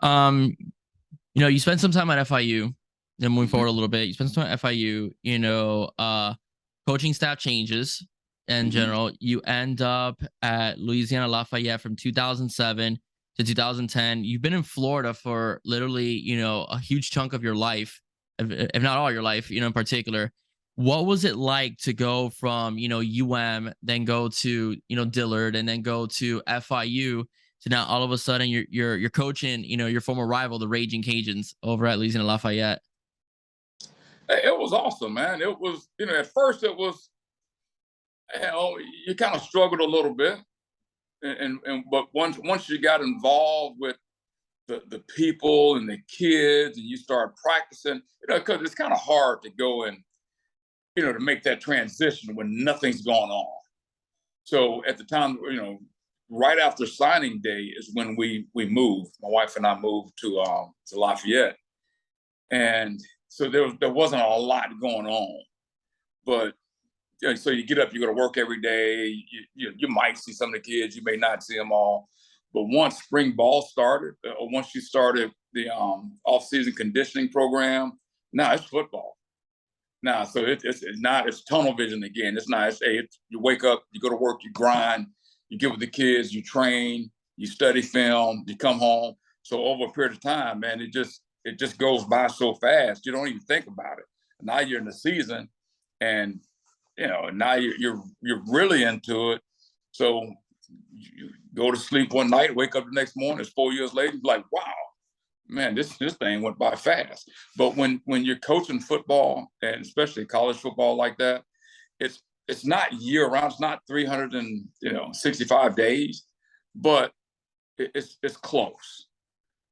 Um, you spent some time at FIU. Then moving Hmm. forward a little bit, you spent some time at FIU. Coaching staff changes in Hmm. general. You end up at Louisiana Lafayette from 2007 to 2010. You've been in Florida for literally, a huge chunk of your life, if not all your life, in particular. What was it like to go from, UM, then go to, Dillard, and then go to FIU? So now all of a sudden you're coaching, your former rival, the Raging Cajuns, over at Louisiana Lafayette. It was awesome, man. It was, at first it was, you kind of struggled a little bit, and but once you got involved with the people and the kids, and you start practicing, because it's kind of hard to go and to make that transition when nothing's going on. So at the time, right after signing day is when we moved. My wife and I moved to Lafayette, and so there wasn't a lot going on. But so you get up, you go to work every day. You might see some of the kids, you may not see them all. But once spring ball started, or once you started the off-season conditioning program, now it's football. Now, so it's tunnel vision again. It's not. You wake up, you go to work, you grind, you get with the kids, you train, you study film, you come home. So over a period of time, man, it just goes by so fast. You don't even think about it. Now you're in the season, and now you're really into it. So you go to sleep one night, wake up the next morning. It's 4 years later. You're like, wow, man, this thing went by fast. But when you're coaching football, and especially college football like that, it's not year round. It's not 365 days, but it's close.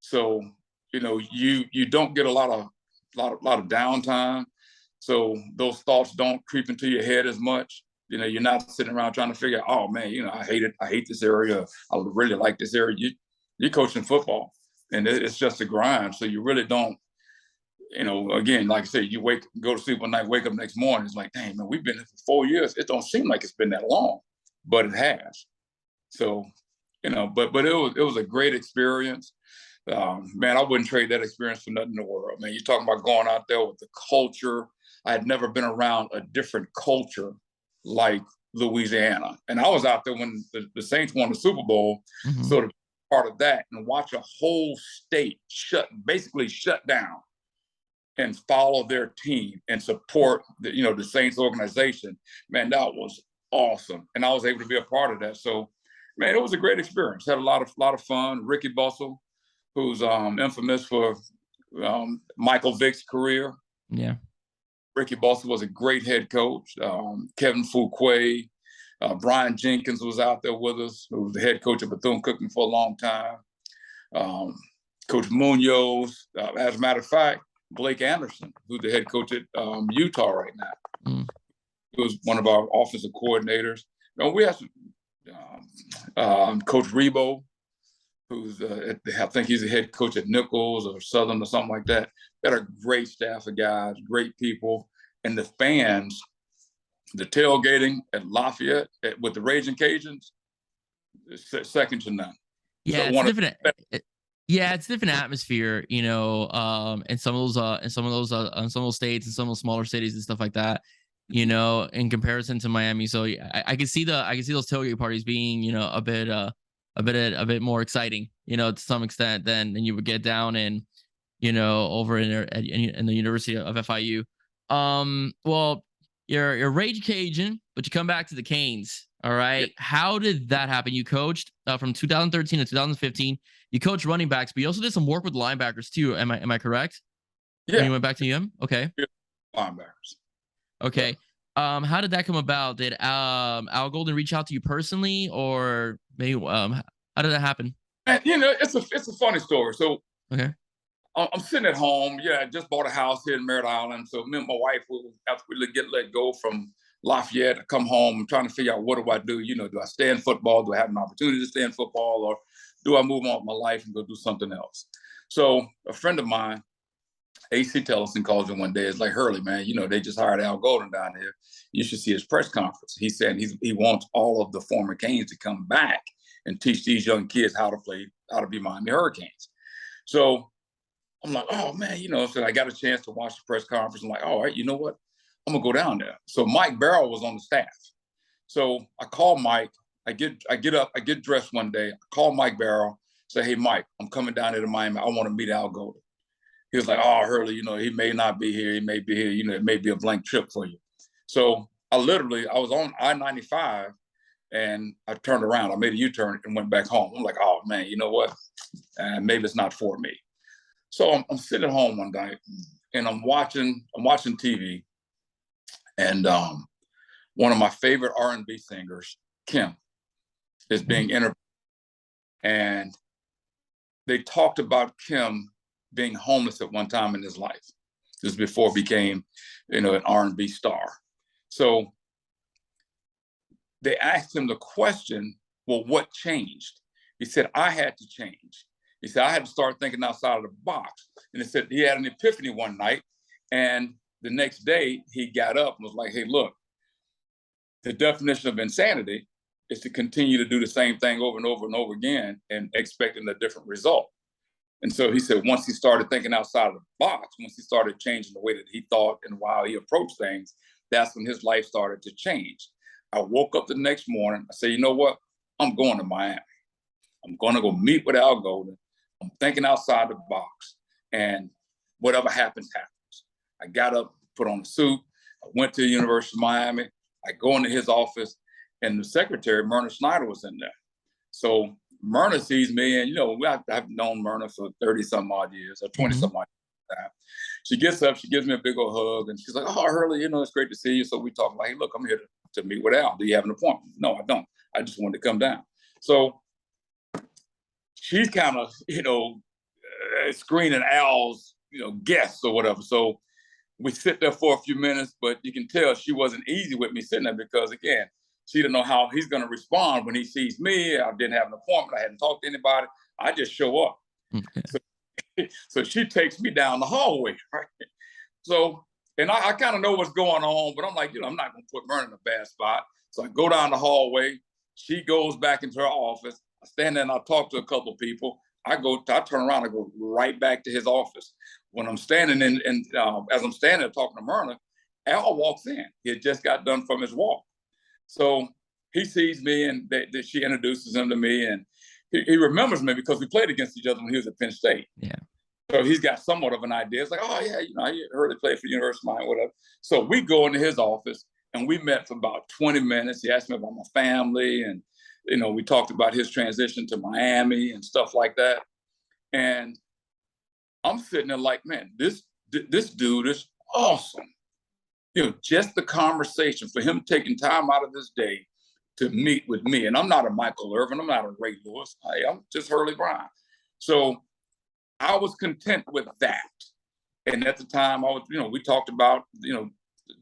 So you don't get a lot of downtime. So those thoughts don't creep into your head as much. You're not sitting around trying to figure out, oh man, I hate it. I hate this area. I really like this area. You're coaching football, and it's just a grind. So you really don't, again, like I said, go to sleep one night, wake up next morning. It's like, dang man, we've been here for 4 years. It don't seem like it's been that long, but it has. So, but it was a great experience. Man, I wouldn't trade that experience for nothing in the world. Man, you're talking about going out there with the culture. I had never been around a different culture like Louisiana. And I was out there when the Saints won the Super Bowl. Mm-hmm. So to be part of that and watch a whole state basically shut down and follow their team and support the Saints organization, man, that was awesome. And I was able to be a part of that. So, man, it was a great experience. Had a lot of fun. Ricky Bustle, who's infamous for Michael Vick's career. Yeah. Ricky Bustle was a great head coach. Kevin Fuquay, Brian Jenkins was out there with us, who was the head coach of Bethune-Cookman for a long time. Coach Munoz, as a matter of fact, Blake Anderson, who's the head coach at Utah right now. Mm. He was one of our offensive coordinators. We have some, Coach Rebo, who's I think he's the head coach at Nichols or Southern or something like that. Got a great staff of guys, great people, and the fans. The tailgating at Lafayette with the Raging Cajuns is second to none. Yeah, So it's one of different. Yeah, it's different atmosphere, in some of those states and some of those smaller cities and stuff like that, in comparison to Miami. So yeah, I can see those tailgate parties being, a bit more exciting, to some extent than you would get down in, over in the University of FIU. Well, you're Rage Cajun, but you come back to the Canes. All yeah, right. How did that happen? You coached from 2013 to 2015. You coached running backs, but you also did some work with linebackers too. Am I correct? When yeah, you went back to UM? Okay. linebackers. Yeah. Okay. How did that come about? Did Al Golden reach out to you personally, or maybe how did that hapen? And it's a funny story. So Okay. I'm sitting at home. Yeah, I just bought a house here in Merritt Island. So me and my wife, after we get let go from Lafayette, I come home. I'm trying to figure out, what do I do? Do I stay in football? Do I have an opportunity to stay in football, or do I move on with my life and go do something else? So a friend of mine, AC Tellison, calls me one day. It's like, Hurlie, man, they just hired Al Golden down here. You should see his press conference. He said he wants all of the former Canes to come back and teach these young kids how to be Miami Hurricanes. So I'm like, oh man, so I got a chance to watch the press conference. I'm like, all right, you know what? I'm gonna go down there. So Mike Barrow was on the staff. So I call Mike. I get up, I get dressed one day. I call Mike Barrow, say, hey Mike, I'm coming down here to Miami. I want to meet Al Golden. He was like, oh, Hurlie, he may not be here. He may be here. It may be a blank trip for you. So I was on I-95 and I turned around. I made a U-turn and went back home. I'm like, oh man, you know what? Maybe it's not for me. So I'm sitting at home one night and I'm watching TV, and one of my favorite R&B singers, Kim, is being interviewed, and they talked about Kim being homeless at one time in his life. This was before he became, an R&B star. So they asked him the question, well, what changed? He said, I had to change. He said, I had to start thinking outside of the box. And he said he had an epiphany one night, and the next day he got up and was like, hey, look, the definition of insanity is to continue to do the same thing over and over and over again and expecting a different result. And so he said, once he started thinking outside of the box, once he started changing the way that he thought and how he approached things, that's when his life started to change. I woke up the next morning. I said, you know what? I'm going to Miami. I'm going to go meet with Al Golden. I'm thinking outside the box, and whatever happens, happens. I got up, put on a suit. I went to the University of Miami. I go into his office, and the secretary, Myrna Snyder, was in there. So Myrna sees me, and I've known Myrna for 30-some odd years, or 20-some odd years. She gets up, she gives me a big old hug, and she's like, oh, Hurlie, it's great to see you. So we talk like, hey, look, I'm here to meet with Al. Do you have an appointment? No, I don't. I just wanted to come down. So she's kind of, screening Al's, guests or whatever. So we sit there for a few minutes, but you can tell she wasn't easy with me sitting there because, again, she didn't know how he's going to respond when he sees me. I didn't have an appointment. I hadn't talked to anybody. I just show up. Okay. So she takes me down the hallway, right? So, and I kind of know what's going on, but I'm like, I'm not going to put Myrna in a bad spot. So I go down the hallway. She goes back into her office. I stand there and I talk to a couple of people. I turn around and go right back to his office. When I'm standing as I'm standing there talking to Myrna, Al walks in. He had just got done from his walk. So he sees me, and she introduces him to me, and he remembers me because we played against each other when he was at Penn State. Yeah. So he's got somewhat of an idea. It's like, oh yeah, I heard he played for the University of Miami, whatever. So we go into his office, and we met for about 20 minutes. He asked me about my family, and we talked about his transition to Miami and stuff like that. And I'm sitting there like, man, this dude is awesome. Just the conversation, for him taking time out of his day to meet with me. And I'm not a Michael Irvin. I'm not a Ray Lewis. I'm just Hurlie Brown. So I was content with that. And at the time, we talked about,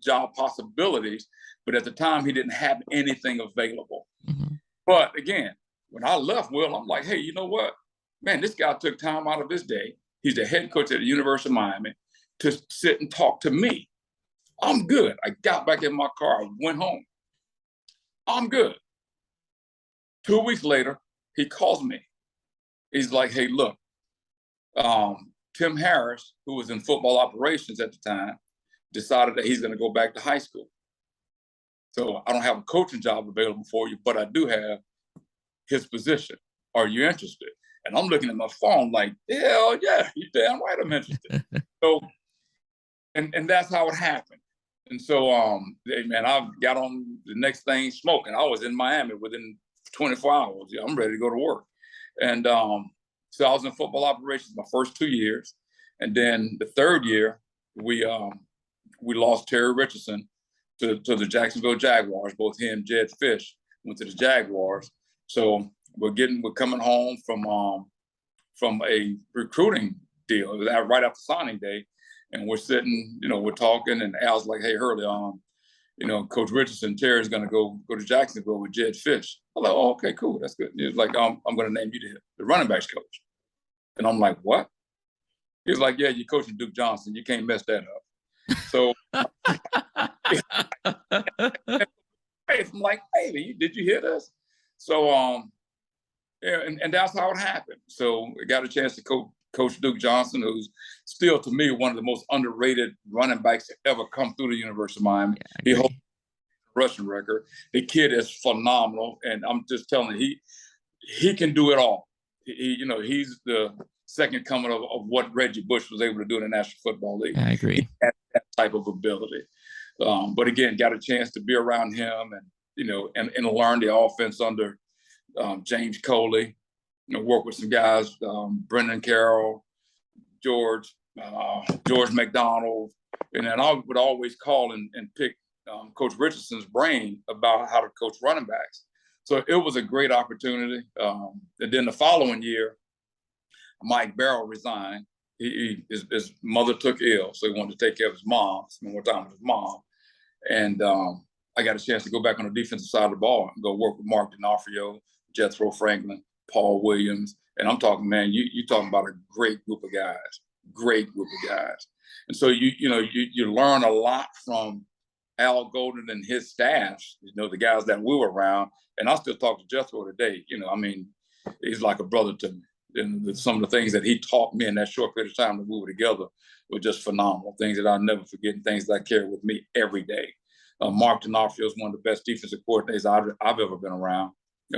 job possibilities, but at the time he didn't have anything available. Mm-hmm. But again, when I left Will, I'm like, hey, you know what? Man, this guy took time out of his day. He's the head coach at the University of Miami to sit and talk to me. I'm good. I got back in my car, I went home. I'm good. 2 weeks later, he calls me. He's like, hey, look, Tim Harris, who was in football operations at the time, decided that he's going to go back to high school. So I don't have a coaching job available for you, but I do have his position. Are you interested? And I'm looking at my phone like, hell yeah, you damn right I'm interested. So, and that's how it happened. And so, man, I got on the next thing smoking. I was in Miami within 24 hours. I'm ready to go to work. And so I was in football operations my first 2 years. And then the third year, we lost Terry Richardson to the Jacksonville Jaguars. Both he and Jed Fish went to the Jaguars. So we're coming home from a recruiting deal. It was right after signing day. And we're sitting, we're talking, and Al's like, hey, Hurlie, Coach Richardson, Terry's going to go to Jacksonville with Jed Fish. I'm like, oh, okay, cool. That's good. He was like, I'm going to name you the running backs coach. And I'm like, what? He was like, yeah, you're coaching Duke Johnson. You can't mess that up. So I'm like, hey, did you hear this? So, yeah, and that's how it happened. So I got a chance to Coach Duke Johnson, who's still to me one of the most underrated running backs to ever come through the University of Miami. Yeah, He holds the rushing record. The kid is phenomenal, and I'm just telling you, he can do it all. He's the second coming of what Reggie Bush was able to do in the National Football League. I agree. He has that type of ability. But again, got a chance to be around him and learn the offense under James Coley. Work with some guys, Brendan Carroll, George McDonald, and then I would always call and pick Coach Richardson's brain about how to coach running backs. So it was a great opportunity. And then the following year, Mike Barrow resigned. His mother took ill, so he wanted to take care of his mom. Spend more time with his mom. And I got a chance to go back on the defensive side of the ball and go work with Mark D'Onofrio, Jethro Franklin, Paul Williams. And I'm talking, man, you're talking about a great group of guys. And so you learn a lot from Al Golden and his staff, the guys that we were around. And I still talk to Jethro today. He's like a brother to me. And some of the things that he taught me in that short period of time that we were together were just phenomenal. Things that I'll never forget and things that I carry with me every day. Mark D'Onofrio is one of the best defensive coordinators I've ever been around.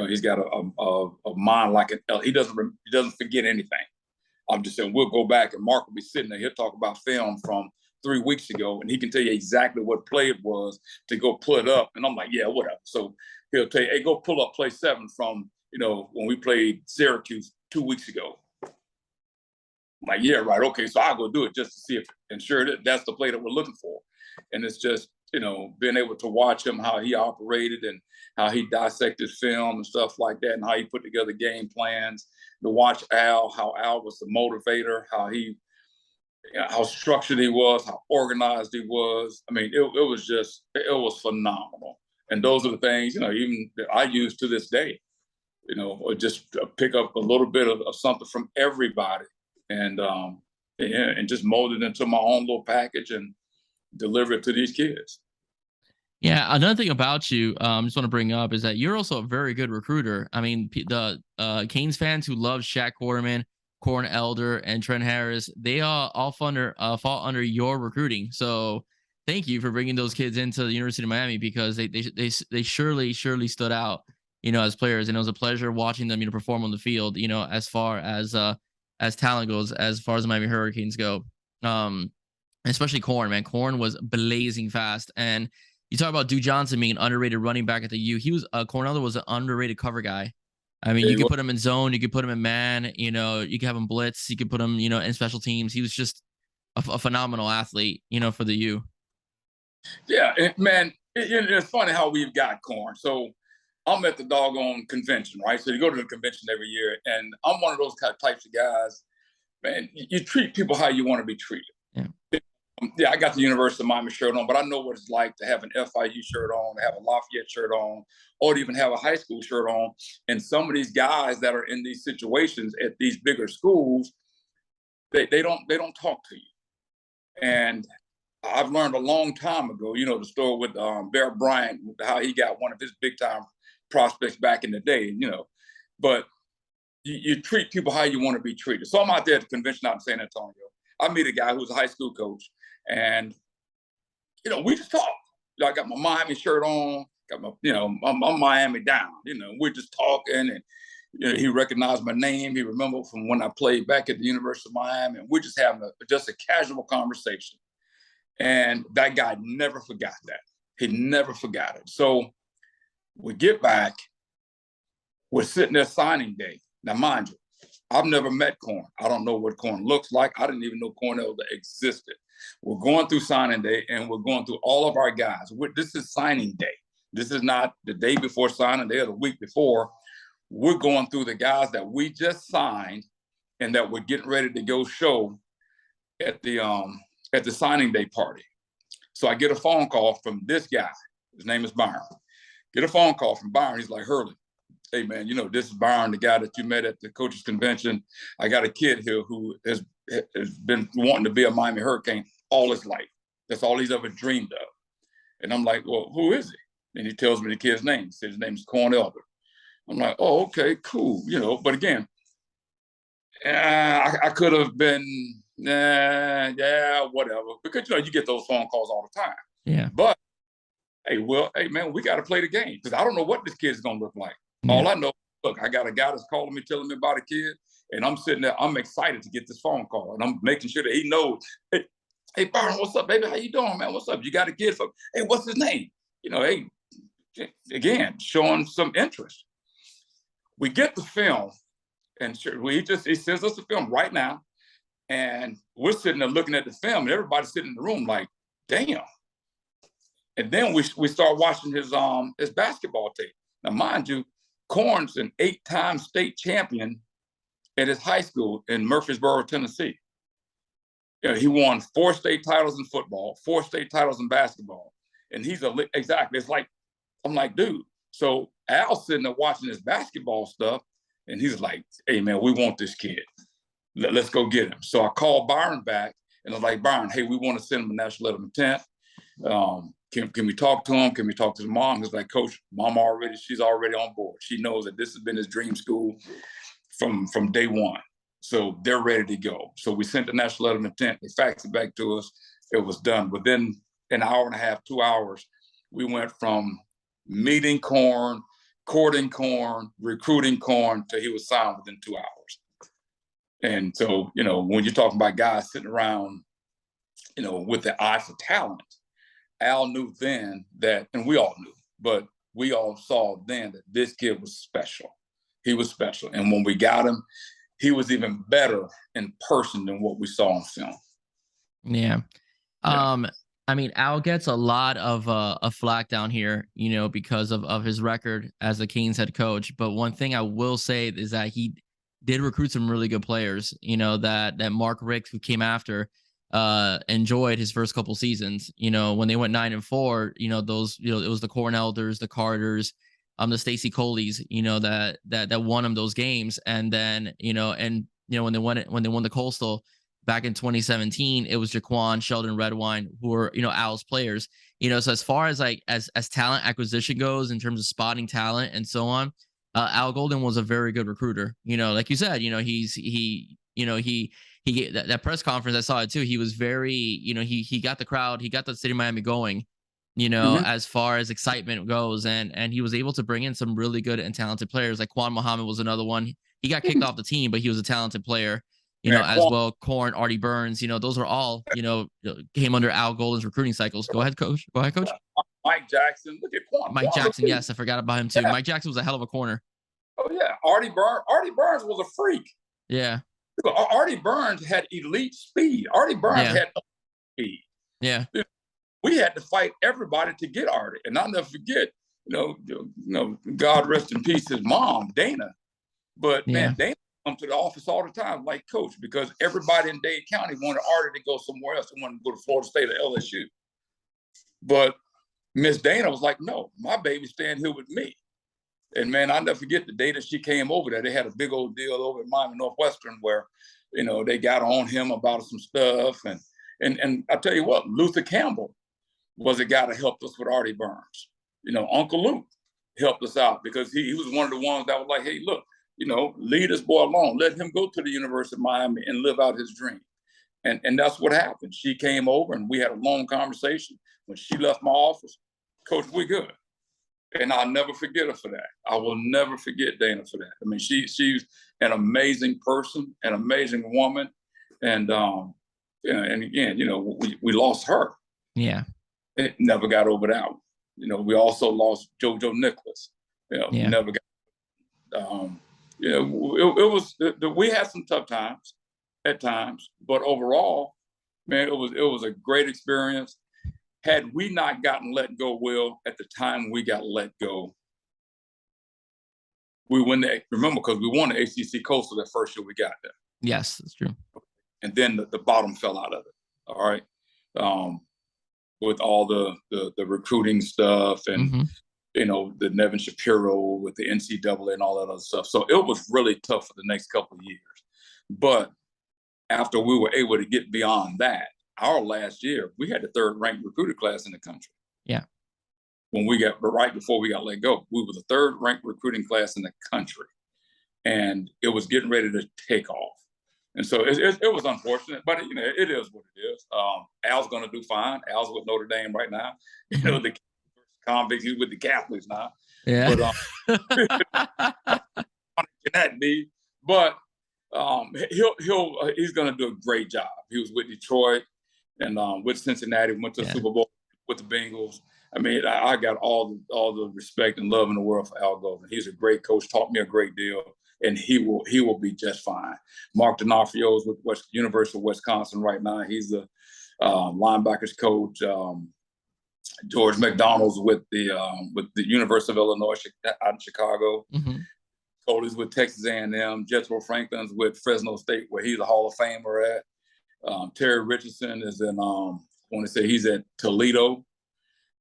He's got a mind like an elk. He doesn't forget anything. I'm just saying, we'll go back and Mark will be sitting there. He'll talk about film from 3 weeks ago, and he can tell you exactly what play it was to go pull it up. And I'm like, yeah, whatever. So he'll tell you, hey, go pull up play 7 from, when we played Syracuse 2 weeks ago. I'm like, yeah, right. Okay, so I'll go do it just to see if, and sure, that's the play that we're looking for. And it's just, being able to watch him, how he operated and how he dissected film and stuff like that, and how he put together game plans. To watch Al, how Al was the motivator, how structured he was, how organized he was. I mean, it was phenomenal. And those are the things, even that I use to this day, or just pick up a little bit of something from everybody and just mold it into my own little package and deliver it to these kids. Yeah, another thing about you, just want to bring up is that you're also a very good recruiter. I mean, the Canes fans who love Shaq Quarterman, Corn Elder, and Trent Harris, they all fall under your recruiting. So thank you for bringing those kids into the University of Miami, because they surely stood out, as players, and it was a pleasure watching them, perform on the field, as far as talent goes, as far as the Miami Hurricanes go. Especially Corn, man. Corn was blazing fast. And you talk about Duke Johnson being an underrated running back at the U. He was Corn Elder was an underrated cover guy. I mean, you could put him in zone, you could put him in man, you could have him blitz, you could put him, in special teams. He was just a phenomenal athlete, for the U. Yeah, man, it's funny how we've got Corn. So I'm at the doggone convention, right? So you go to the convention every year, and I'm one of those types of guys, man, you treat people how you want to be treated. Yeah, I got the University of Miami shirt on, but I know what it's like to have an FIU shirt on, to have a Lafayette shirt on, or to even have a high school shirt on. And some of these guys that are in these situations at these bigger schools, they don't talk to you. And I've learned a long time ago, the story with Bear Bryant, how he got one of his big time prospects back in the day, But you treat people how you want to be treated. So I'm out there at the convention out in San Antonio. I meet a guy who's a high school coach. And, we just talk. I got my Miami shirt on, got my, I'm Miami down. We're just talking, and he recognized my name. He remembered from when I played back at the University of Miami, and we're just having just a casual conversation. And that guy never forgot that. He never forgot it. So we get back. We're sitting there signing day. Now, mind you, I've never met Corn. I don't know what Corn looks like. I didn't even know Corn Elder existed. We're going through signing day, and we're going through all of our guys. This is signing day. This is not the day before signing day or the week before. We're going through the guys that we just signed and that we're getting ready to go show at the signing day party. So I get a phone call from this guy. His name is Byron. Get a phone call from Byron. He's like, Hurlie, hey, man, this is Byron, the guy that you met at the coaches convention. I got a kid here who has been wanting to be a Miami Hurricane all his life. That's all he's ever dreamed of. And I'm like, well, who is he? And he tells me the kid's name. He says his name is Corn Elder. I'm like, oh, okay, cool. But again, I could have been, yeah, whatever. Because, you get those phone calls all the time. Yeah. But, hey, man, we got to play the game because I don't know what this kid's going to look like. Yeah. All I know, look, I got a guy that's calling me, telling me about a kid, and I'm sitting there, I'm excited to get this phone call, and I'm making sure that he knows, hey, Byron, what's up, baby? How you doing, man? What's up? You got a kid? Hey, what's his name? Hey, again, showing some interest. We get the film, and he sends us the film right now, and we're sitting there looking at the film, and everybody's sitting in the room like, damn. And then we start watching his basketball tape. Now, mind you, Corn's an 8-time state champion at his high school in Murfreesboro, Tennessee. He won 4 state titles in football, 4 state titles in basketball, and exactly. It's like, I'm like, dude. So Al's sitting there watching this basketball stuff, and he's like, hey, man, we want this kid. Let's go get him. So I called Byron back, and I was like, Byron, hey, we want to send him a national letter of intent. Can we talk to him? Can we talk to the mom? He's like, Coach, she's already on board. She knows that this has been his dream school from day one. So they're ready to go. So we sent the national letter of intent. They faxed it back to us. It was done. Within an hour and a half, 2 hours, we went from meeting Corn, courting Corn, recruiting Corn, till he was signed within 2 hours. And so, when you're talking about guys sitting around, with the eye for talent, Al knew then that, and we all knew, but we all saw then that this kid was special. He was special. And when we got him, he was even better in person than what we saw on film. Yeah. I mean, Al gets a lot of flack down here, because of his record as the Kings head coach. But one thing I will say is that he did recruit some really good players, that Mark Richt, who came after, enjoyed his first couple seasons. When they went 9-4, those, it was the Cornelders, the Carters, the Stacy Coleys, that won him those games. And then, when they won the Coastal back in 2017, it was Jaquan, Sheldon Redwine, who were, Al's players. So as far as as talent acquisition goes, in terms of spotting talent and so on, Al Golden was a very good recruiter. Like you said, that press conference, I saw it too. He was very, he got the crowd, he got the city of Miami going, as far as excitement goes. And he was able to bring in some really good and talented players. Like Quan Muhammad was another one. He got kicked off the team, but he was a talented player, as well. Corn, Artie Burns, those are all, came under Al Golden's recruiting cycles. Go ahead, Coach. Mike Jackson. Look at Quan. Mike Jackson. Yes, I forgot about him too. Yeah. Mike Jackson was a hell of a corner. Oh yeah. Artie Burns was a freak. Yeah. Artie Burns had elite speed. Artie Burns had speed. Yeah. We had to fight everybody to get Artie. And I'll never forget, God rest in peace, his mom, Dana. But man, Dana come to the office all the time, like, Coach, because everybody in Dade County wanted Artie to go somewhere else. They wanted to go to Florida State or LSU. But Miss Dana was like, no, my baby's staying here with me. And man, I'll never forget the day that she came over there. They had a big old deal over at Miami Northwestern where, they got on him about some stuff. And I tell you what, Luther Campbell was a guy that helped us with Artie Burns. Uncle Luke helped us out because he was one of the ones that was like, hey, look, leave this boy alone. Let him go to the University of Miami and live out his dream. And that's what happened. She came over and we had a long conversation. When she left my office, Coach, we good. And I'll never forget her for that. I will never forget Dana for that. I mean, she's an amazing person, an amazing woman. And, and again, we lost her. Yeah. It never got over that one. We also lost JoJo Nicholas. Never got, it was, we had some tough times at times, but overall, man, it was a great experience. Had we not gotten let go, Will, at the time we got let go, we win remember, because we won the ACC Coastal that first year we got there. Yes, that's true. And then the bottom fell out of it. All right. With all the recruiting stuff and, the Nevin Shapiro with the NCAA and all that other stuff. So it was really tough for the next couple of years. But after we were able to get beyond that, our last year, we had the 3rd ranked recruited class in the country. Yeah. Right before we got let go, we were the 3rd ranked recruiting class in the country. And it was getting ready to take off. And so it was unfortunate, but it is what it is. Al's going to do fine. Al's with Notre Dame right now. Mhm. The convicts, he's with the Catholics now. Yeah. But can that be? But he's going to do a great job. He was with Detroit and with Cincinnati, went to the Yeah. Super Bowl with the Bengals. I mean, I got all the respect and love in the world for Al Golden. He's a great coach, taught me a great deal, and he will be just fine. Mark D'Onofrio is with University of Wisconsin right now. He's the linebackers coach. George McDonald's with the University of Illinois out in Chicago. Mm-hmm. Cody's with Texas A&M. Jethro Franklin's with Fresno State, where he's a Hall of Famer at. Terry Richardson is in, I want to say he's at Toledo.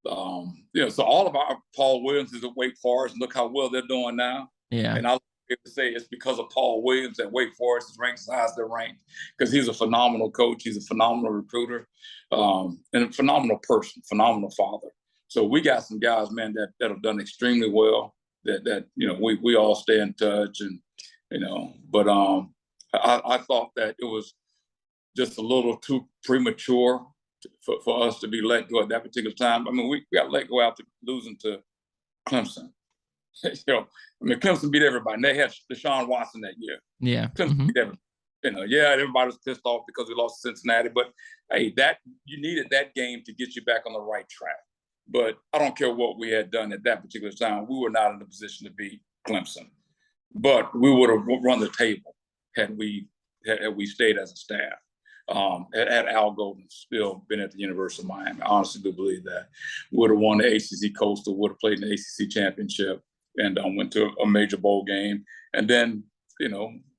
So all of our Paul Williams is at Wake Forest. Look how well they're doing now. Yeah. And I'll be able to say it's because of Paul Williams that Wake Forest is ranked as high as they're ranked, because he's a phenomenal coach. He's a phenomenal recruiter, and a phenomenal person, phenomenal father. So we got some guys, man, that have done extremely well. That we all stay in touch, and but I thought that it was just a little too premature for us to be let go at that particular time. I mean, we got let go after losing to Clemson. Clemson beat everybody. And they had Deshaun Watson that year. Yeah. Clemson beat everybody. Everybody was pissed off because we lost to Cincinnati. But hey, you needed that game to get you back on the right track. But I don't care what we had done at that particular time. We were not in a position to beat Clemson. But we would have run the table had we stayed as a staff. Had Al Golden still been at the University of Miami, I honestly do believe that. Would have won the ACC Coastal, would have played in the ACC Championship, and went to a major bowl game. And then,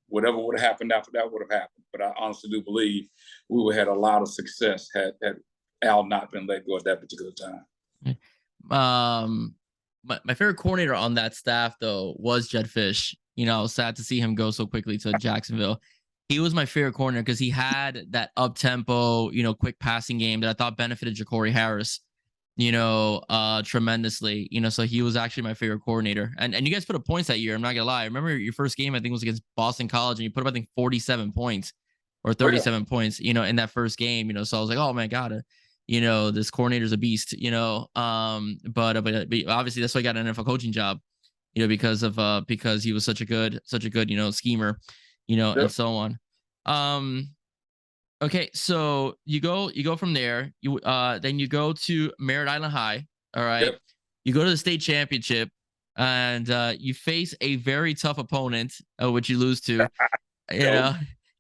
whatever would have happened after that would have happened. But I honestly do believe we would have had a lot of success had Al not been let go at that particular time. My favorite coordinator on that staff though was Jedd Fisch. I was sad to see him go so quickly to Jacksonville. He was my favorite coordinator because he had that up tempo, quick passing game that I thought benefited Ja'Cory Harris, tremendously. So he was actually my favorite coordinator. And you guys put up points that year. I'm not gonna lie. I remember your first game, I think, was against Boston College, and you put up, I think, 47 points or 37 points, in that first game. So I was like, oh my God, this coordinator's a beast, but obviously that's why I got an NFL coaching job, because he was such a good, schemer, and so on. Okay, so you go from there. Then you go to Merritt Island High. All right. Yep. You go to the state championship, and you face a very tough opponent, which you lose to.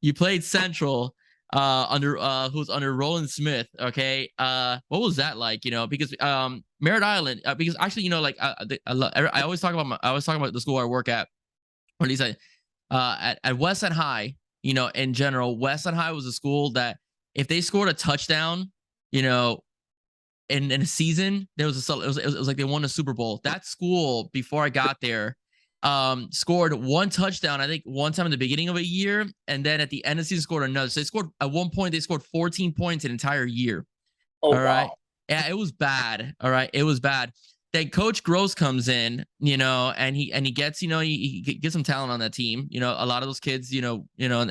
You played Central, who's under Roland Smith. Okay. What was that like? Because Merritt Island, because actually, I always talk about the school I work at, or at least at West End High. In general, West End High was a school that if they scored a touchdown, in a season, it was like they won a Super Bowl. That school, before I got there, scored one touchdown, I think, one time in the beginning of a year, and then at the end of the season scored another. So they scored at one point, they scored 14 points an entire year. Oh, all right. Wow. Yeah, it was bad. All right. It was bad. Then Coach Gross comes in, and he gets, he gets some talent on that team. A lot of those kids, and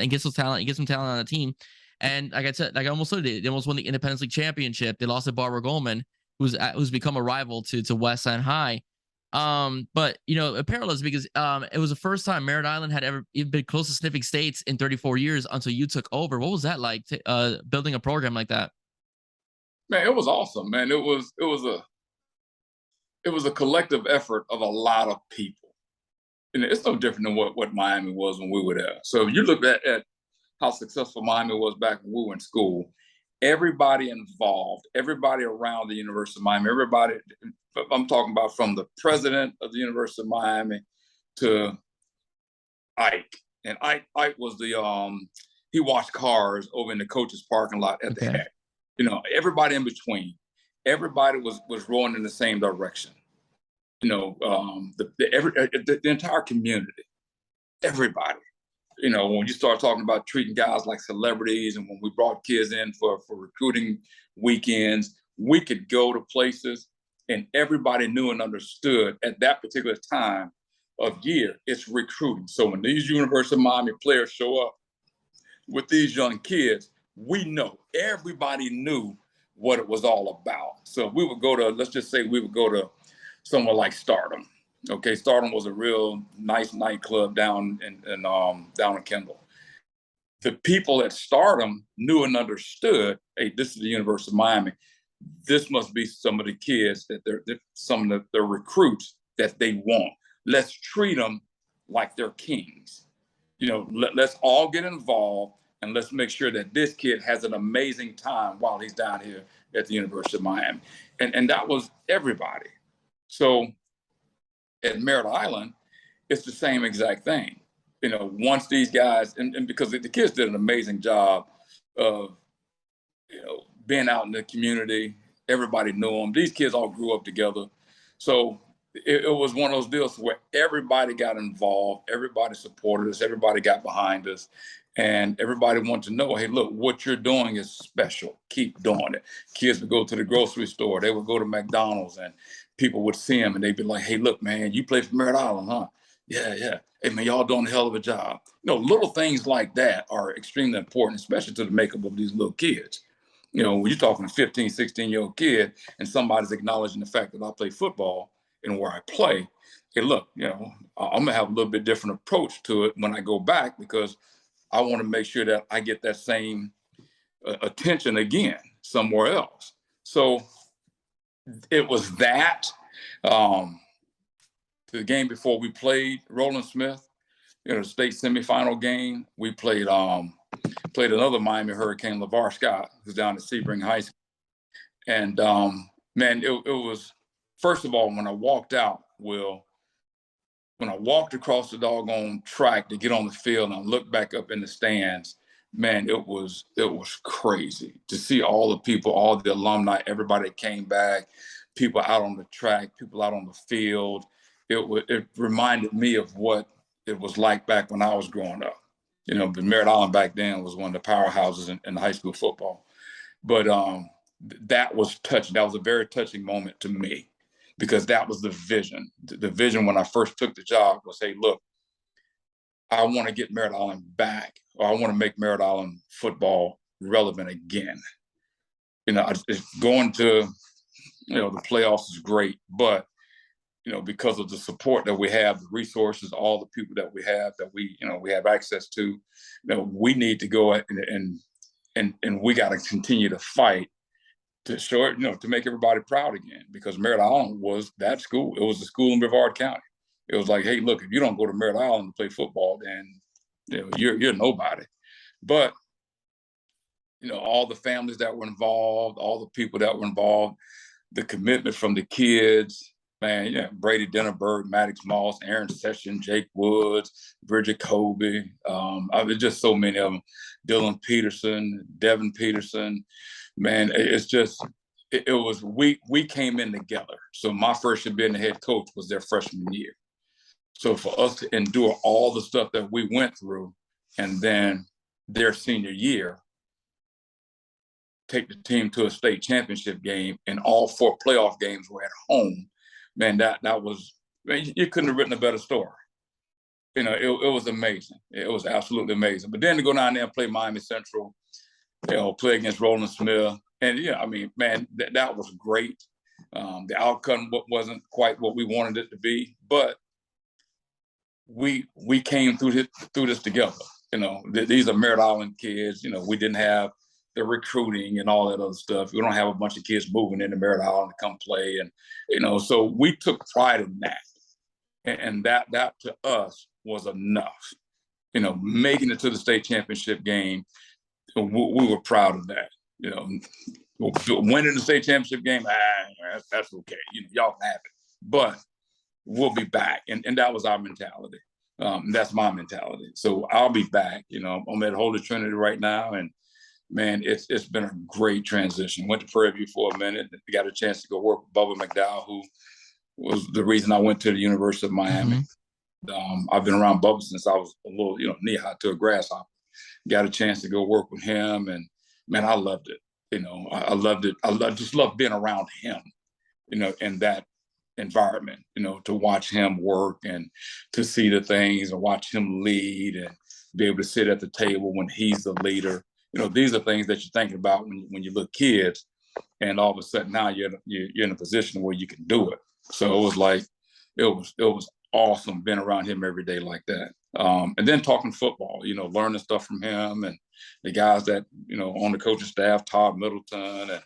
gets some talent. He gets some talent on the team. And like I said, like I almost said, they almost won the Independence League championship. They lost to Barbara Goldman, who's become a rival to West End High. But it parallels because it was the first time Merritt Island had ever even been close to sniffing states in 34 years until you took over. What was that like, building a program like that? Man, it was awesome, man. It was a collective effort of a lot of people. It's no different than what Miami was when we were there. So if you look at how successful Miami was back when we were in school, everybody involved, everybody around the University of Miami, everybody, I'm talking about from the president of the University of Miami to Ike. And Ike was he washed cars over in the coach's parking lot at the heck. Everybody in between. Everybody was rowing in the same direction. The entire community, everybody. When you start talking about treating guys like celebrities, and when we brought kids in for recruiting weekends, we could go to places and everybody knew and understood at that particular time of year, it's recruiting. So when these University of Miami players show up, with these young kids, we know everybody knew what it was all about. So we would go to, let's just say we would go to somewhere like Stardom. Okay, Stardom was a real nice nightclub down in Kendall. The people at Stardom knew and understood, hey, this is the University of Miami. This must be some of the kids that they're some of the recruits that they want. Let's treat them like they're kings. Let's all get involved and let's make sure that this kid has an amazing time while he's down here at the University of Miami. And that was everybody. So at Merritt Island, it's the same exact thing. Once these guys, and because the kids did an amazing job of, being out in the community, everybody knew them. These kids all grew up together. So it was one of those deals where everybody got involved, everybody supported us, everybody got behind us, and everybody wanted to know, hey, look, what you're doing is special. Keep doing it. Kids would go to the grocery store, they would go to McDonald's, and people would see them and they'd be like, hey, look, man, you play for Merritt Island, huh? Yeah, yeah. Hey, man, y'all doing a hell of a job. Little things like that are extremely important, especially to the makeup of these little kids. When you're talking a 15, 16-year-old kid and somebody's acknowledging the fact that I play football and where I play, hey, look, I'm gonna have a little bit different approach to it when I go back, because I want to make sure that I get that same attention again somewhere else. So it was that. The game before we played Roland Smith, the state semifinal game, we played another Miami Hurricane, LeVar Scott, who's down at Sebring High School. And man, it was, first of all, when I walked out, Will, when I walked across the doggone track to get on the field and I looked back up in the stands, man, it was crazy to see all the people, all the alumni, everybody that came back, people out on the track, people out on the field. It reminded me of what it was like back when I was growing up. But Merritt Island back then was one of the powerhouses in high school football. But that was touching. That was a very touching moment to me, because that was the vision. The vision when I first took the job was, hey, look, I want to get Merritt Island back, or I want to make Merritt Island football relevant again. Going to, the playoffs is great, but because of the support that we have, the resources, all the people that we have we have access to, we need to go and we got to continue to fight to show it, to make everybody proud again, because Merritt Island was that school. It was a school in Brevard County. It was like, hey, look, if you don't go to Merritt Island to play football, then you're nobody. But all the families that were involved, all the people that were involved, the commitment from the kids. Man, Brady Dennerberg, Maddox Moss, Aaron Session, Jake Woods, Bridget Colby. There's just so many of them. Dylan Peterson, Devin Peterson. Man, it's just, it was, we came in together. So my first year being the head coach was their freshman year. So for us to endure all the stuff that we went through, and then their senior year, take the team to a state championship game, and all 4 playoff games were at home. Man, that was, man, you couldn't have written a better story. It was amazing. It was absolutely amazing. But then to go down there and play Miami Central, play against Roland Smith, and man, that was great. The outcome wasn't quite what we wanted it to be, but we came through this together. These are Merritt Island kids. We didn't have the recruiting and all that other stuff. We don't have a bunch of kids moving into Merritt Island to come play, and so we took pride in that, and that to us was enough. Making it to the state championship game, we were proud of that. Winning the state championship game, that's okay. Y'all can have it, but we'll be back, and that was our mentality. That's my mentality. So I'll be back. I'm at Holy Trinity right now, and man, it's been a great transition. Went to Prairie View for a minute. Got a chance to go work with Bubba McDowell, who was the reason I went to the University of Miami. I've been around Bubba since I was a little, knee high to a grasshopper. Got a chance to go work with him, and man, I loved it. I loved it. Just loved being around him. And that environment, to watch him work and to see the things and watch him lead and be able to sit at the table when he's the leader. These are things that you're thinking about when you look kids, and all of a sudden now you're in a position where you can do it. So it was like, it was awesome being around him every day like that. And then talking football, learning stuff from him and the guys that, on the coaching staff, Todd Middleton and,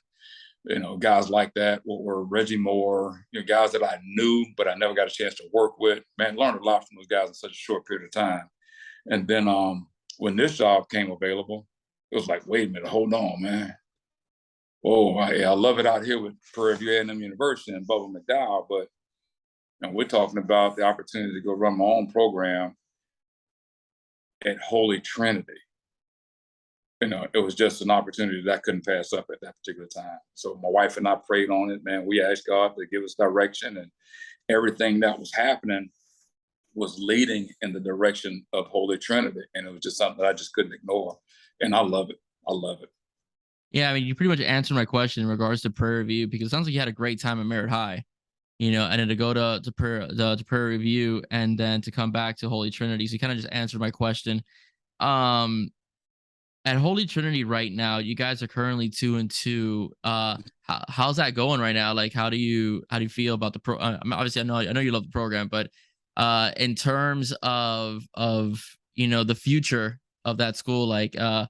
guys like that, or Reggie Moore, guys that I knew, but I never got a chance to work with. Man, learned a lot from those guys in such a short period of time. And then when this job came available, it was like, wait a minute, hold on, man. Oh, I love it out here with Prairie View A&M University and Bubba McDowell, but we're talking about the opportunity to go run my own program at Holy Trinity. It was just an opportunity that I couldn't pass up at that particular time. So my wife and I prayed on it, man. We asked God to give us direction, and everything that was happening was leading in the direction of Holy Trinity. And it was just something that I just couldn't ignore. And I love it. I love it. Yeah, I mean, you pretty much answered my question in regards to Prairie View, because it sounds like you had a great time at Merritt High, and then to go to Prairie View and then to come back to Holy Trinity. So you kind of just answered my question. At Holy Trinity right now, you guys are currently 2-2. How's that going right now? Like, how do you feel about the pro? Obviously, I know you love the program, but in terms of the future of that school, like how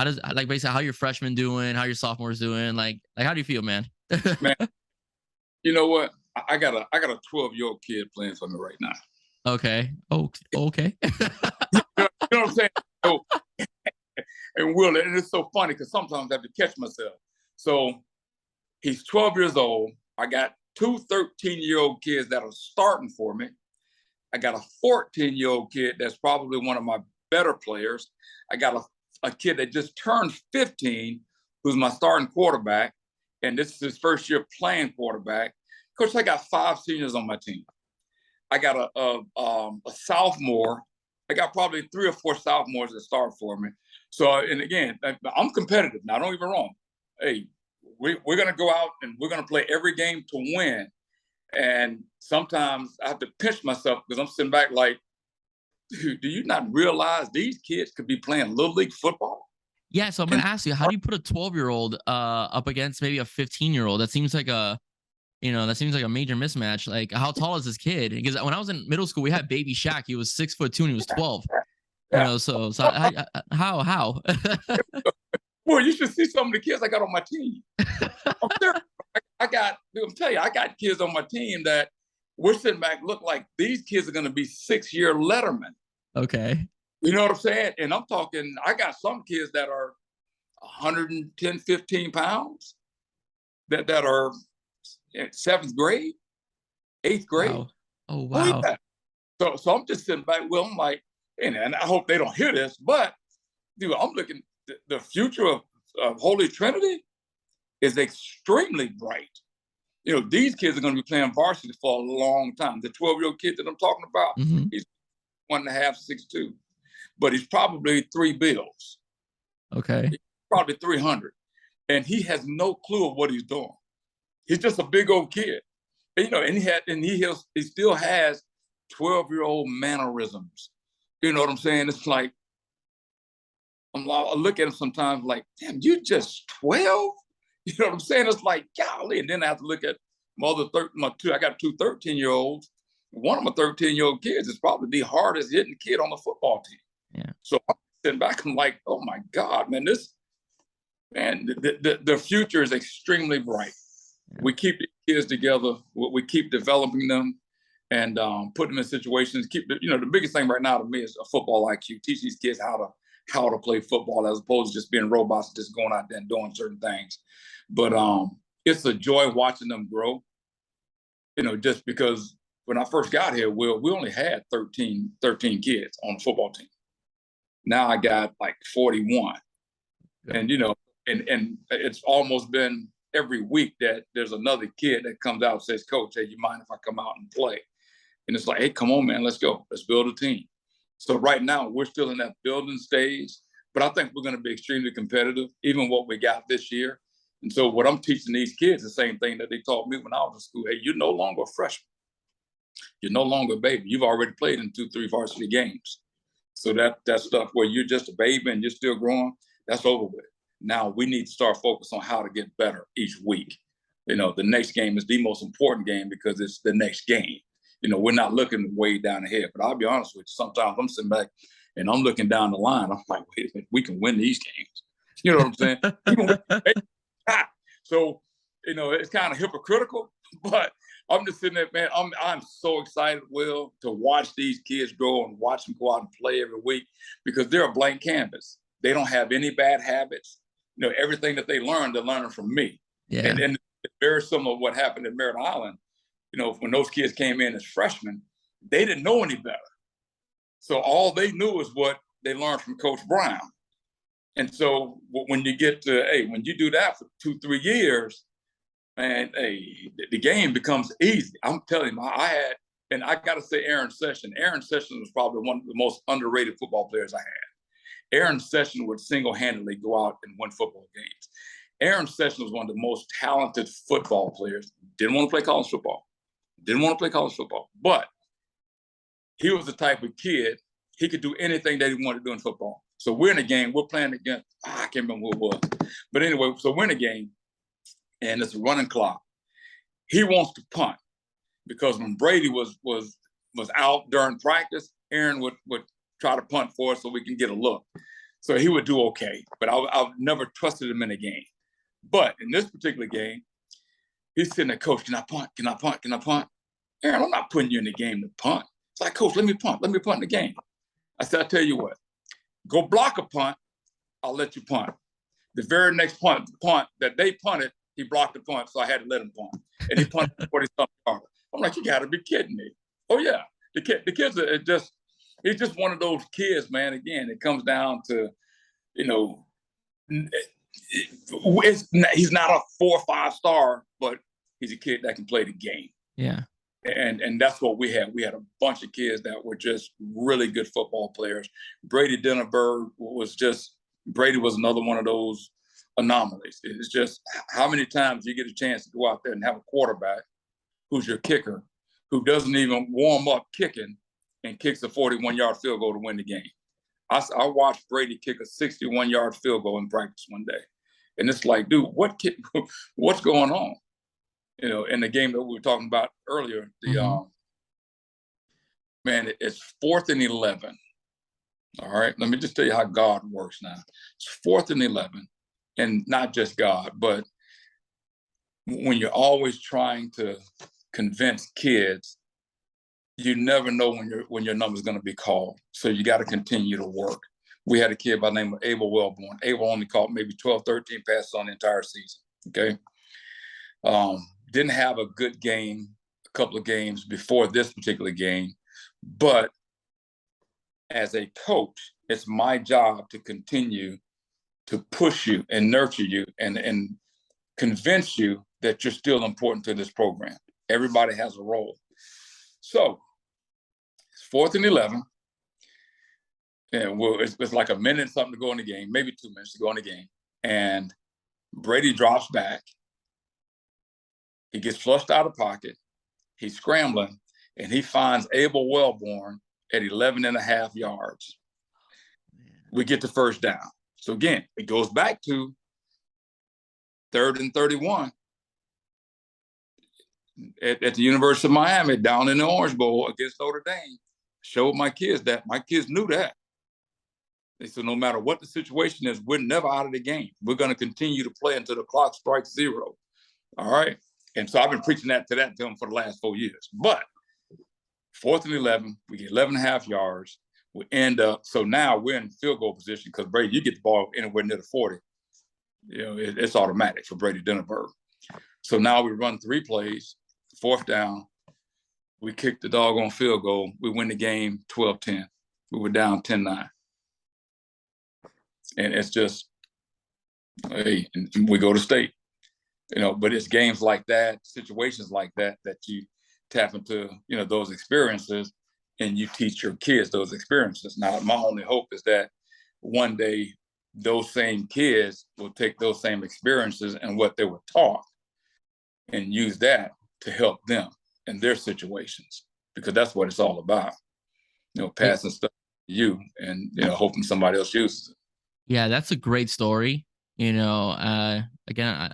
does, like, basically how your freshmen doing, how your sophomores doing, like how do you feel, man? Man, you know what? I got a 12-year-old kid playing for me right now. Okay. Oh, okay. You know what I'm saying? So, and Will, and it's so funny because sometimes I have to catch myself. So he's 12 years old. I got two 13-year-old kids that are starting for me. I got a 14-year-old kid that's probably one of my better players. I got a kid that just turned 15, who's my starting quarterback, and this is his first year playing quarterback. Coach, I got 5 seniors on my team. I got a sophomore. I got probably 3 or 4 sophomores that start for me. So, and again, I'm competitive. Now, don't get me wrong. Hey, we're going to go out and we're going to play every game to win. And sometimes I have to pinch myself because I'm sitting back like, dude, do you not realize these kids could be playing Little League football? Yeah, so I'm going to ask you, how do you put a 12-year-old up against maybe a 15-year-old? That seems like a major mismatch. Like, how tall is this kid? Because when I was in middle school, we had Baby Shaq. He was 6'2" and he was 12. So how? Well, you should see some of the kids I got on my team. I'm telling you, I got kids on my team that we're sitting back, look like these kids are going to be 6-year lettermen. Okay. You know what I'm saying? And I'm talking, I got some kids that are 110, 15 pounds that are in 7th grade, 8th grade. Wow. Oh, wow. So I'm just sitting back, Will, I'm like, and I hope they don't hear this, but dude, I'm looking, the future of Holy Trinity is extremely bright. These kids are going to be playing varsity for a long time. The 12-year-old kid that I'm talking about, he's 1.5, 6'2", but he's probably 3 bills. Okay. He's probably 300. And he has no clue of what he's doing. He's just a big old kid. And he still has 12-year-old mannerisms. You know what I'm saying? It's like, I look at him sometimes like, damn, you just 12? You know what I'm saying? It's like, golly. And then I have to look at I got 2 13-year-olds. One of my 13-year-old kids is probably the hardest hitting kid on the football team. Yeah. So I'm sitting back, I'm like, oh my God, man, the future is extremely bright. Yeah. We keep the kids together. We keep developing them and put them in situations. The biggest thing right now to me is a football IQ. Teach these kids how to play football as opposed to just being robots, just going out there and doing certain things. But it's a joy watching them grow. Just because when I first got here, we only had 13 kids on the football team. Now I got like 41. Yeah. And and it's almost been every week that there's another kid that comes out and says, Coach, hey, you mind if I come out and play? And it's like, hey, come on, man, let's go. Let's build a team. So right now we're still in that building stage, but I think we're going to be extremely competitive. Even what we got this year, And so what I'm teaching these kids, the same thing that they taught me when I was in school. Hey, you're no longer a freshman. You're no longer a baby. You've already played in 2-3 varsity games. So that stuff where you're just a baby and you're still growing, that's over with. Now we need to start focus on how to get better each week. The next game is the most important game because it's the next game. We're not looking way down ahead. But I'll be honest with you, sometimes I'm sitting back and I'm looking down the line. I'm like, wait a minute, we can win these games. You know what I'm saying? We can win. So, it's kind of hypocritical, but I'm just sitting there, man. I'm so excited, Will, to watch these kids grow and watch them go out and play every week because they're a blank canvas. They don't have any bad habits. Everything that they learn, they're learning from me. Yeah. And it's very similar to what happened at Merritt Island. When those kids came in as freshmen, they didn't know any better. So all they knew is what they learned from Coach Brown. And so when you get to, when you do that for 2-3 years, man, the game becomes easy. I'm telling you, and I got to say Aaron Sessions. Aaron Sessions was probably one of the most underrated football players I had. Aaron Sessions would single-handedly go out and win football games. Aaron Sessions was one of the most talented football players. Didn't want to play college football. But he was the type of kid, he could do anything that he wanted to do in football. So we're in a game, we're playing against, I can't remember who it was. But anyway, so we're in a game, and it's a running clock. He wants to punt because when Brady was out during practice, Aaron would try to punt for us so we can get a look. So he would do okay, but I've never trusted him in a game. But in this particular game, he's sitting there, Coach, can I punt? Can I punt? Can I punt? Aaron, I'm not putting you in the game to punt. It's like, Coach, let me punt in the game. I said, I'll tell you what, go block a punt, I'll let you punt. The very next punt that they punted, he blocked the punt, so I had to let him punt. And he punted 40-something yards. I'm like, you got to be kidding me. Oh, yeah. The kids are just, he's just one of those kids, man. Again, it comes down to, he's not a 4 or 5 star, but he's a kid that can play the game. Yeah. And that's what we had. We had a bunch of kids that were just really good football players. Brady Denneberg was another one of those anomalies. It's just how many times you get a chance to go out there and have a quarterback who's your kicker, who doesn't even warm up kicking and kicks a 41-yard field goal to win the game. I watched Brady kick a 61-yard field goal in practice one day. And it's like, dude, what's going on? In the game that we were talking about earlier, it's 4th and 11. All right, let me just tell you how God works now. It's 4th and 11, and not just God, but when you're always trying to convince kids, you never know when your number is going to be called. So you got to continue to work. We had a kid by the name of Abel Wellborn. Abel only caught maybe 12, 13 passes on the entire season. Okay. Didn't have a good game, a couple of games before this particular game, but as a coach, it's my job to continue to push you and nurture you and convince you that you're still important to this program. Everybody has a role. So it's 4th and 11. And it's like a minute something to go in the game, maybe 2 minutes to go in the game. And Brady drops back. He gets flushed out of pocket. He's scrambling, and he finds Abel Wellborn at 11.5 yards. We get the first down. So again, it goes back to 3rd and 31 at the University of Miami, down in the Orange Bowl against Notre Dame. Showed my kids that. My kids knew that. They said, no matter what the situation is, we're never out of the game. We're going to continue to play until the clock strikes 0. All right. And so I've been preaching that to them for the last 4 years. But 4th and 11, we get 11.5 yards. We end up, so now we're in field goal position because Brady, you get the ball anywhere near the 40. It's automatic for Brady Denneberg. So now we run 3 plays, 4th down. We kick the doggone field goal. We win the game 12-10. We were down 10-9. And it's just, hey, we go to state. But it's games like that, situations like that you tap into, those experiences, and you teach your kids those experiences. Now, my only hope is that one day those same kids will take those same experiences and what they were taught and use that to help them in their situations, because that's what it's all about. Passing stuff to you and, hoping somebody else uses it. Yeah, that's a great story. Again, I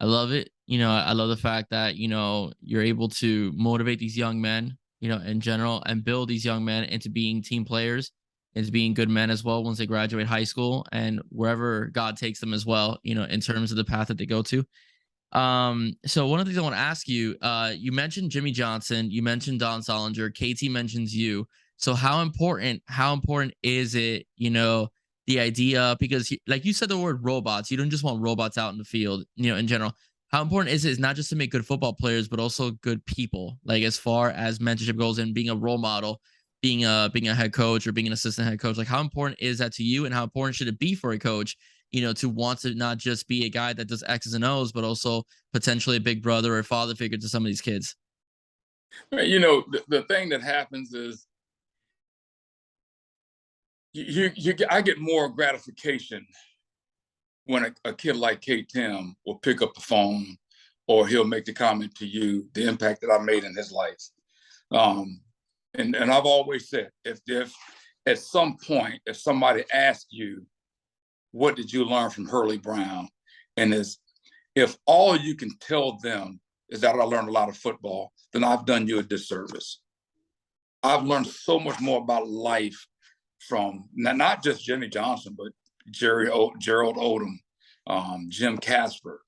love it. I love the fact that, you're able to motivate these young men, in general, and build these young men into being team players, into being good men as well once they graduate high school and wherever God takes them as well, in terms of the path that they go to. So one of the things I want to ask you, you mentioned Jimmy Johnson, you mentioned Don Solinger, KT mentions you. So how important is it, the idea, because like you said the word robots, you don't just want robots out in the field, in general. How important is it is not just to make good football players, but also good people, like as far as mentorship goes and being a role model, being a head coach or being an assistant head coach. Like how important is that to you, and how important should it be for a coach, to want to not just be a guy that does X's and O's, but also potentially a big brother or father figure to some of these kids? The thing that happens is I get more gratification when a kid like K Tim will pick up the phone, or he'll make the comment to you, the impact that I made in his life. And I've always said, if at some point, if somebody asks you, what did you learn from Hurlie Brown? And if all you can tell them is that I learned a lot of football, then I've done you a disservice. I've learned so much more about life from not just Jimmy Johnson, but Gerald Odom, Jim Casper,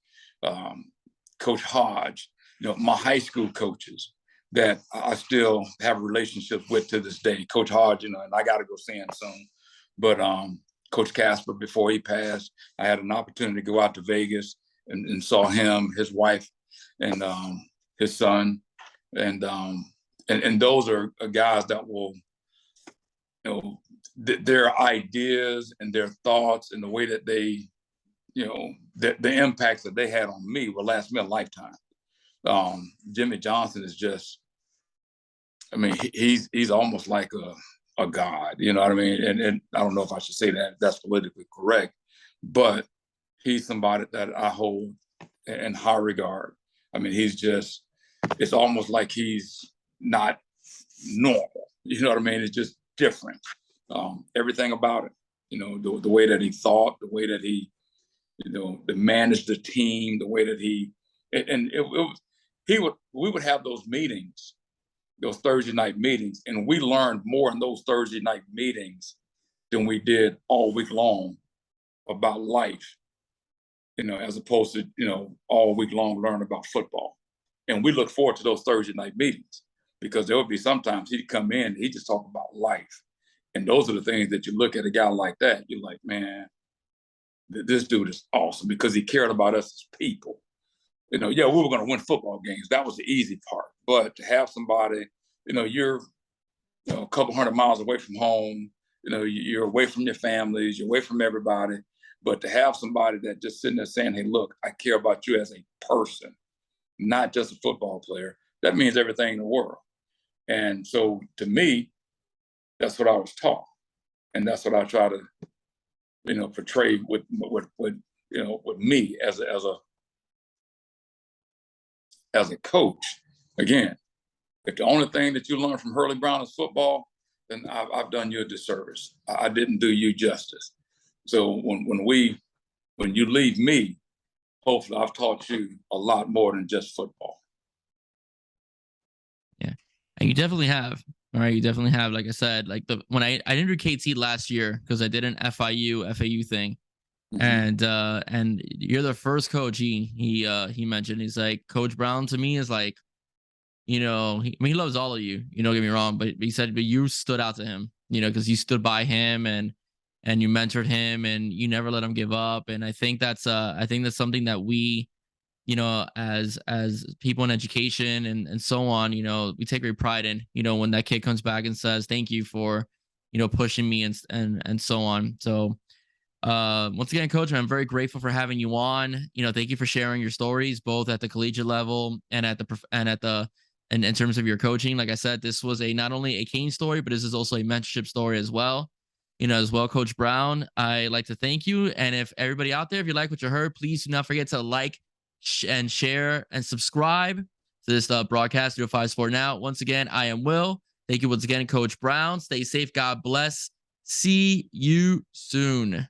Coach Hodge, my high school coaches that I still have relationships with to this day. Coach Hodge, and I got to go see him soon. But Coach Casper, before he passed, I had an opportunity to go out to Vegas and saw him, his wife, and his son. And those are guys that will, their ideas and their thoughts and the way that they, the impacts that they had on me will last me a lifetime. Jimmy Johnson is just, he's almost like a god, you know what I mean? And I don't know if I should say that that's politically correct, but he's somebody that I hold in high regard. He's just, it's almost like he's not normal, you know what I mean? It's just different. Everything about it, the way that he thought, the way that he, to manage the team, the way that he, and we would have those meetings, those Thursday night meetings, and we learned more in those Thursday night meetings than we did all week long about life, as opposed to, all week long learn about football. And we look forward to those Thursday night meetings, because there would be sometimes he'd come in, he'd just talk about life. And those are the things that you look at a guy like that, you're like, man, this dude is awesome, because he cared about us as people. Yeah, we were going to win football games. That was the easy part. But to have somebody, you're a couple hundred miles away from home, you're away from your families, you're away from everybody. But to have somebody that just sitting there saying, hey, look, I care about you as a person, not just a football player, that means everything in the world. And so to me, that's what I was taught. And that's what I try to, portray with me as a coach. Again, if the only thing that you learn from Hurlie Brown is football, then I've done you a disservice. I didn't do you justice. So when you leave me, hopefully I've taught you a lot more than just football. Yeah, and you definitely have. All right, you definitely have. Like I said, like when I interviewed KT last year, because I did an FAU thing, and you're the first coach he mentioned. He's like, Coach Brown to me is like, he loves all of you. Don't get me wrong, but he said, but you stood out to him, because you stood by him and you mentored him and you never let him give up. And I think that's something that we, as people in education and so on, we take great pride in, when that kid comes back and says, thank you for, pushing me and so on. So once again, Coach, I'm very grateful for having you on. Thank you for sharing your stories, both at the collegiate level and in terms of your coaching. Like I said, this was not only a Kane story, but this is also a mentorship story as well. as well, Coach Brown. I like to thank you. And if everybody out there, if you like what you heard, please do not forget to like and share and subscribe to this broadcast, 05 Sport Now. Once again, I am Will. Thank you once again, Coach Brown. Stay safe. God bless. See you soon.